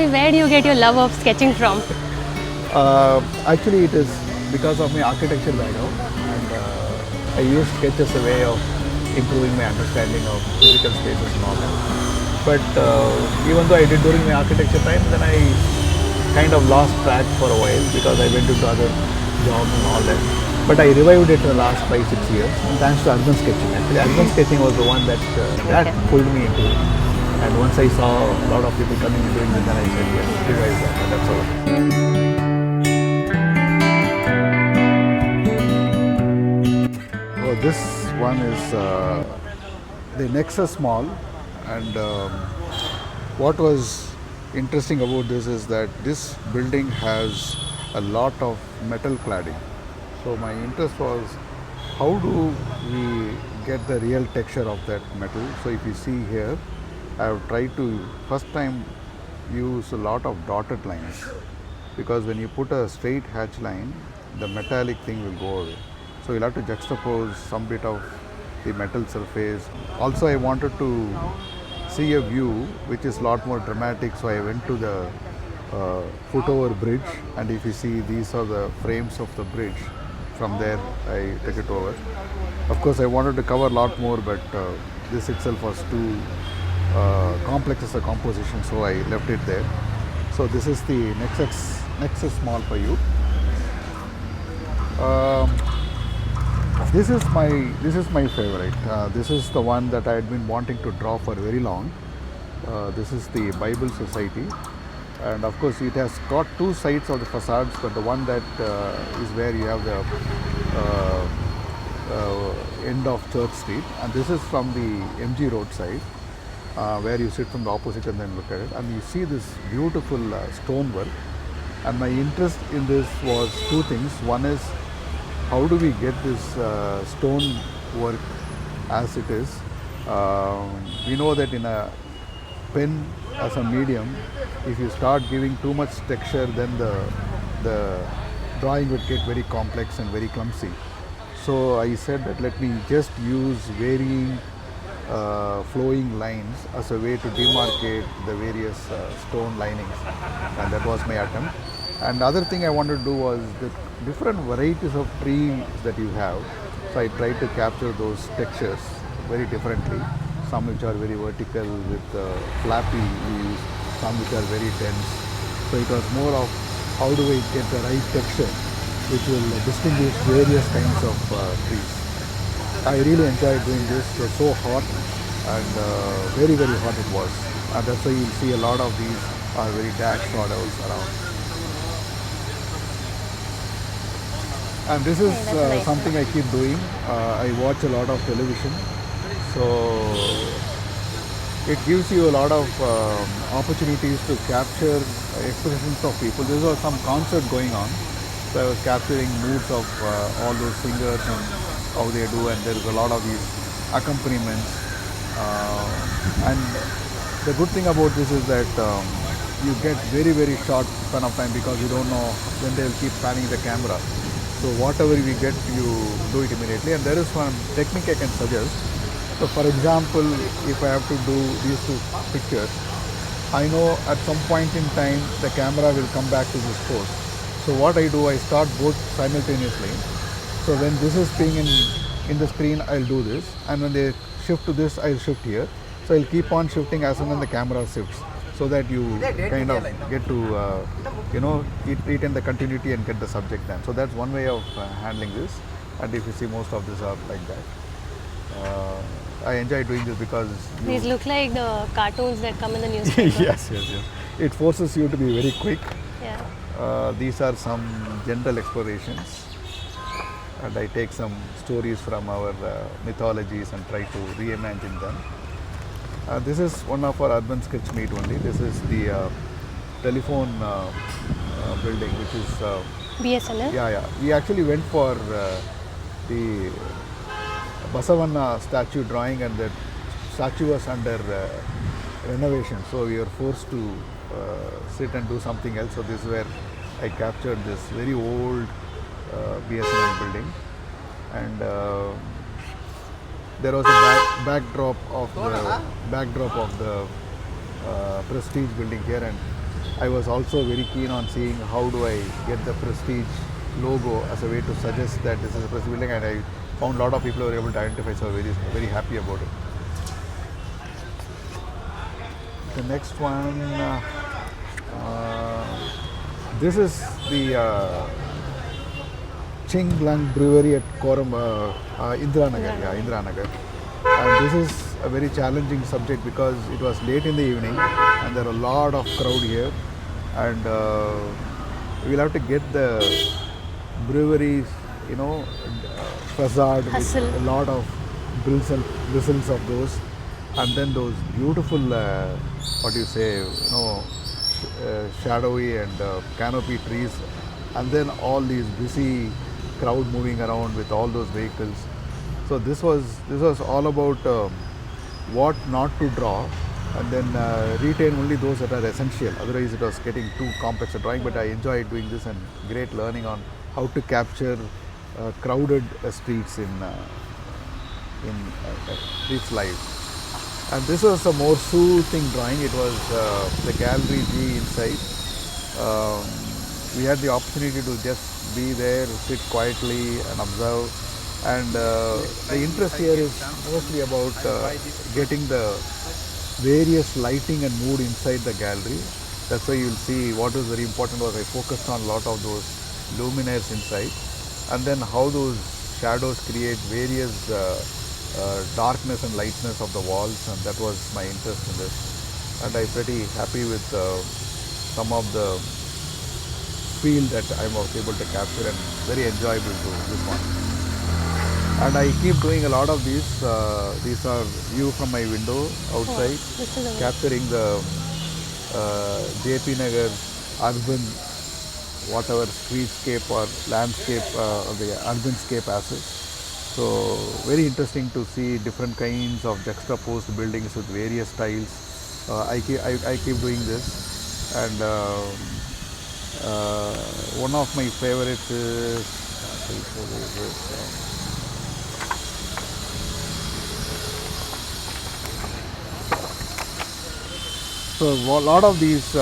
Ravi, where do you get your love of sketching from? Actually, it is because of my architecture background, and I use sketch as a way of improving my understanding of physical spaces and all that. But even though I did during my architecture time, then I kind of lost track for a while because I went into other jobs and all that. But I revived it in the last 5-6 years, and thanks to urban sketching. Actually, urban sketching was the one that pulled me into it. And once I saw a lot of people coming and doing it, then I said, yes, revive that, and that's all. Oh, this one is the Nexus Mall, and what was interesting about this is that this building has a lot of metal cladding. So my interest was how do we get the real texture of that metal. So if you see here, I have tried to first time use a lot of dotted lines, because when you put a straight hatch line, the metallic thing will go away. So you'll have to juxtapose some bit of the metal surface. Also, I wanted to see a view which is a lot more dramatic, so I went to the footover bridge, and if you see, these are the frames of the bridge. From there I took it over. Of course, I wanted to cover a lot more, but this itself was too complex as a composition, so I left it there. So this is the Nexus Mall for you. This is my favorite. This is the one that I had been wanting to draw for very long. This is the Bible Society, and of course it has got two sides of the facades, but the one that is where you have the end of Church Street, and this is from the MG Road side, where you sit from the opposite and then look at it, and you see this beautiful stonework. And my interest in this was two things. One is, how do we get this stone work as it is? We know that in a pen as a medium, if you start giving too much texture, then the drawing would get very complex and very clumsy. So I said that let me just use varying flowing lines as a way to demarcate the various stone linings, and that was my attempt. And the other thing I wanted to do was the different varieties of trees that you have. So I tried to capture those textures very differently. Some which are very vertical with flappy leaves, some which are very dense. So it was more of how do we get the right texture which will distinguish various kinds of trees. I really enjoyed doing this. It was so hot, and very hot it was. And that's why you'll see a lot of these are very dark shadows around. And this is something I keep doing. I watch a lot of television, so it gives you a lot of opportunities to capture expressions of people. There was some concert going on, so I was capturing moods of all those singers and how they do, and there is a lot of these accompaniments. And the good thing about this is that you get very short span of time, because you don't know when they will keep panning the camera. So whatever we get, you do it immediately. And there is one technique I can suggest. So for example, if I have to do these two pictures, I know at some point in time the camera will come back to this pose. So what I do, I start both simultaneously. So when this is being in the screen, I'll do this, and when they shift to this, I'll shift here. So I'll keep on shifting as and when the camera shifts, so that you kind of get to retain the continuity and get the subject done. So that's one way of handling this. And if you see, most of these are like that. I enjoy doing this because These look like the cartoons that come in the newspaper. yes. It forces you to be very quick. Yeah. These are some general explorations, and I take some stories from our mythologies and try to reimagine them. This is one of our urban sketch meet only. This is the telephone building, which is BSNL? Yeah. We actually went for the Basavanna statue drawing, and that statue was under renovation. So we were forced to sit and do something else. So this is where I captured this very old BSNL building, and there was a backdrop of the Prestige building here, and I was also very keen on seeing how do I get the Prestige logo as a way to suggest that this is a Prestige building, and I found a lot of people who were able to identify, so very happy about it. The next one, this is the Ching Blanc Brewery at Indira Nagar. Yeah, Indira Nagar. And this is a very challenging subject because it was late in the evening and there are a lot of crowd here, and we'll have to get the brewery, facade Hustle. with a lot of bristles of those, and then those beautiful, shadowy and canopy trees, and then all these busy crowd moving around with all those vehicles. So this was all about what not to draw, and then retain only those that are essential. Otherwise, it was getting too complex a drawing. But I enjoyed doing this, and great learning on how to capture crowded streets in streets live. And this was a more soothing drawing. It was the gallery G inside. We had the opportunity to just be there, sit quietly and observe. And the interest here is mostly about getting the various lighting and mood inside the gallery. That's why you'll see what was very important was I focused on a lot of those luminaires inside, and then how those shadows create various darkness and lightness of the walls, and that was my interest in this. And I'm pretty happy with some of the feel that I was able to capture, and very enjoyable to this one. And I keep doing a lot of these. These are view from my window outside, capturing the JP Nagar urban, whatever streetscape or landscape of the urbanscape assets. So very interesting to see different kinds of juxtaposed buildings with various styles. I keep doing this, and one of my favorites is so a lot of these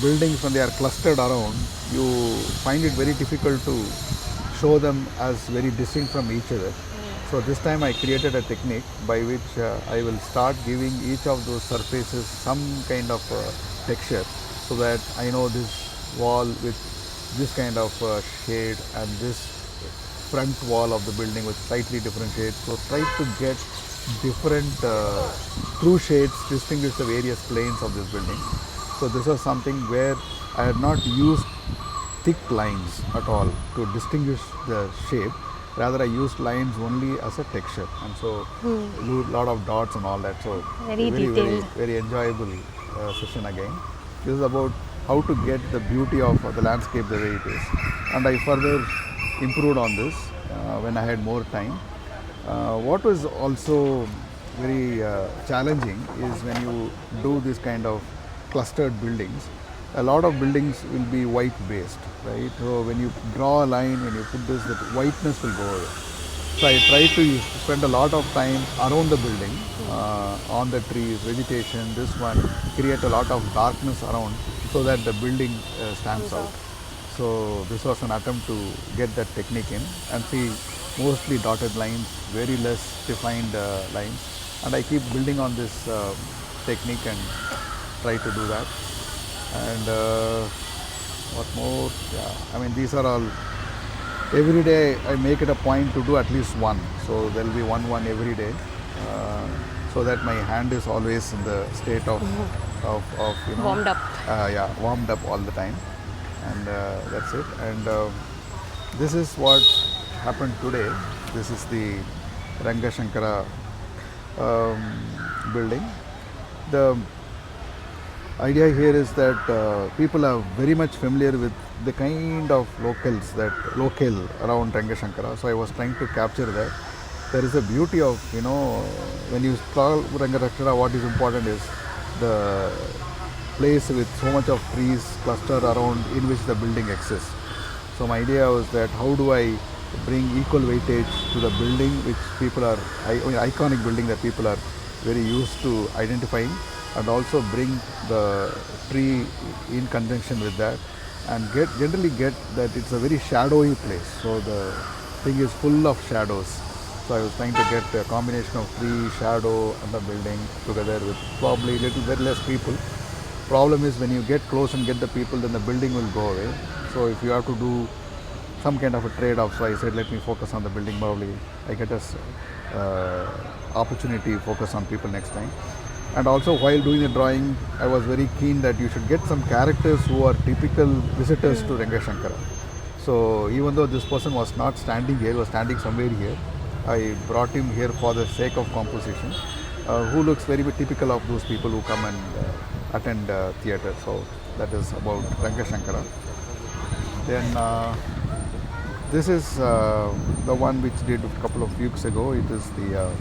buildings, when they are clustered around, you find it very difficult to show them as very distinct from each other. So this time I created a technique by which I will start giving each of those surfaces some kind of texture, so that I know this wall with this kind of shade and this front wall of the building with slightly different shades. So try to get different true shades, distinguish the various planes of this building. So this was something where I had not used thick lines at all to distinguish the shape. Rather, I used lines only as a texture, and so a lot of dots and all that. So very enjoyable session again. This is about how to get the beauty of the landscape the way it is, and I further improved on this when I had more time. What was also very challenging is when you do this kind of clustered buildings, a lot of buildings will be white based, right? So when you draw a line, when you put this, the whiteness will go away. So I try to spend a lot of time around the building, on the trees, vegetation, this one, create a lot of darkness around so that the building stands out. So this was an attempt to get that technique in, and see mostly dotted lines, very less defined lines. And I keep building on this technique and try to do that. And what more? Yeah, I mean, these are all, every day I make it a point to do at least one. So there will be one every day, so that my hand is always in the state of warmed up. Warmed up all the time. And that's it. And this is what happened today. This is the Ranga Shankara building. The idea here is that people are very much familiar with the kind of local around Ranga Shankara. So I was trying to capture that. There is a beauty of, when you call Ranga Shankara, what is important is the place with so much of trees clustered around in which the building exists. So my idea was that how do I bring equal weightage to the building which people are, iconic building that people are very used to identifying, and also bring the tree in conjunction with that, and generally get that it's a very shadowy place. So the thing is full of shadows. So I was trying to get a combination of tree, shadow, and the building together with probably little bit less people. Problem is when you get close and get the people, then the building will go away. So if you have to do some kind of a trade-off, so I said let me focus on the building. Probably I get a opportunity to focus on people next time. And also while doing the drawing, I was very keen that you should get some characters who are typical visitors to Rangashankara. So even though this person was not standing here, was standing somewhere here, I brought him here for the sake of composition, who looks very typical of those people who come and attend theatre. So that is about Rangashankara. Then this is the one which did a couple of weeks ago. It is the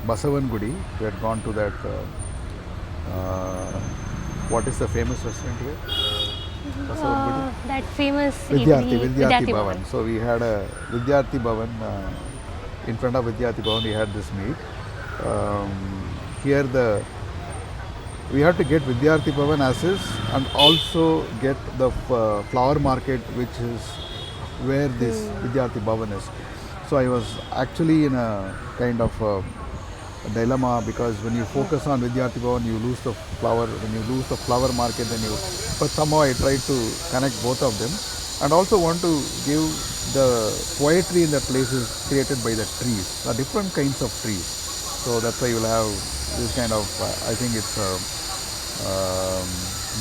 Basavan Gudi. We had gone to that, what is the famous restaurant here? Basavan Gudi? That famous Vidyarthi Bhavan. So we had a Vidyarthi Bhavan, in front of Vidyarthi Bhavan we had this meet. Here we have to get Vidyarthi Bhavan as is, and also get the flower market, which is where this Vidyarthi Bhavan is. So I was actually in a kind of a dilemma, because when you focus on Vidyarthi Bhavan, you lose the flower. When you lose the flower market, then but somehow I tried to connect both of them, and also want to give the poetry in the places created by the trees, the different kinds of trees. So that's why you will have this kind of, I think it's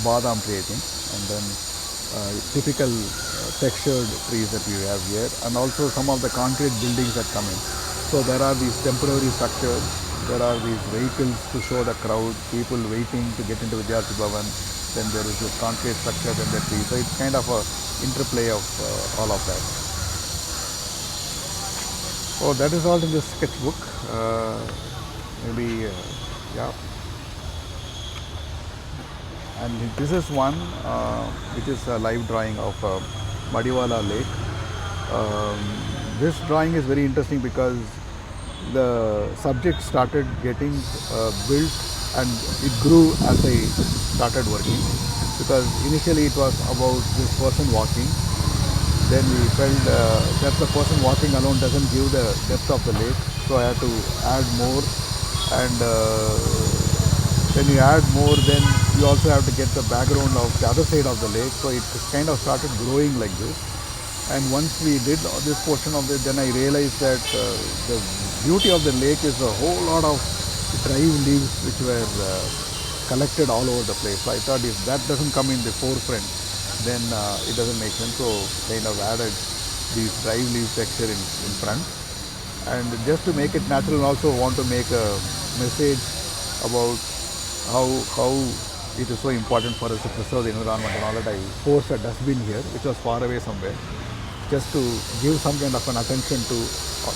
badam tree, I think, and then typical textured trees that we have here, and also some of the concrete buildings that come in. So there are these temporary structures, there are these vehicles to show the crowd, people waiting to get into Vidyarthi Bhavan, then there is this concrete structure, then the tree. So it's kind of a interplay of all of that. So that is all in this sketchbook. Maybe, yeah. And this is one which is a live drawing of Madiwala Lake. This drawing is very interesting because the subject started getting built, and it grew as I started working, because initially it was about this person walking. Then we felt that the person walking alone doesn't give the depth of the lake, so I had to add more. And when you add more, then you also have to get the background of the other side of the lake. So it kind of started growing like this. And once we did this portion of it, then I realized that the beauty of the lake is a whole lot of dry leaves which were collected all over the place. So I thought if that doesn't come in the forefront, then it doesn't make sense. So kind of added these dry leaf texture in front. And just to make it natural, I also want to make a message about how it is so important for us to preserve the environment and all that. I forced a dustbin here, which was far away somewhere, just to give some kind of an attention to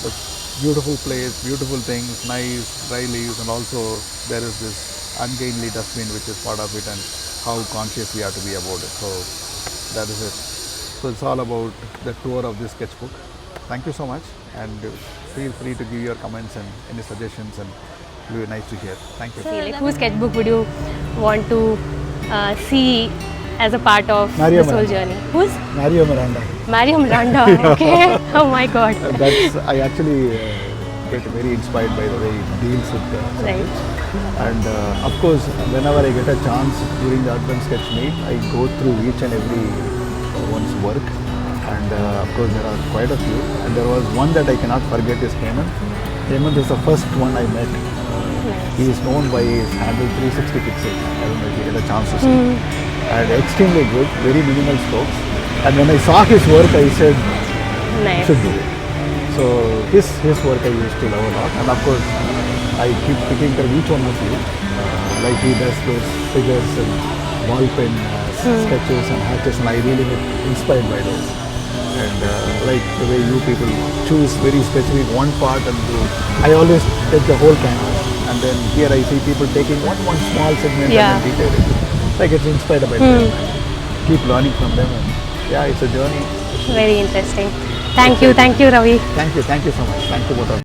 the beautiful place, beautiful things, nice dry leaves, and also there is this ungainly dustbin which is part of it, and how conscious we have to be about it. So that is it. So it's all about the tour of this sketchbook. Thank you so much, and feel free to give your comments and any suggestions, and it will be nice to hear. Thank you. Like, whose sketchbook would you want to see as a part of this whole journey? Who's? Mario Miranda. Mario Miranda. Okay. Oh my God. I actually get very inspired by the way it deals with the subject. And of course, whenever I get a chance during the Urban Sketch Meet, I go through each and every one's work. And of course, there are quite a few. And there was one that I cannot forget is Hemant. Hemant is the first one I met. He is known by his handle 360 pixels. I don't know if you get a chance to see. And extremely good, very minimal strokes. And when I saw his work, I said, Nice. should do it. So his work I used to love a lot. And of course, I keep picking for each one of you. Like he does those figures and ball pen sketches and hatches, and I really get inspired by those. And like the way you people choose very specific one part and do. I always take the whole canvas, and then here I see people taking one small segment and then detail it. I get inspired by them. Keep learning from them, and yeah, it's a journey. Very interesting. Thank you, Ravi. Thank you so much. Thank you both of you.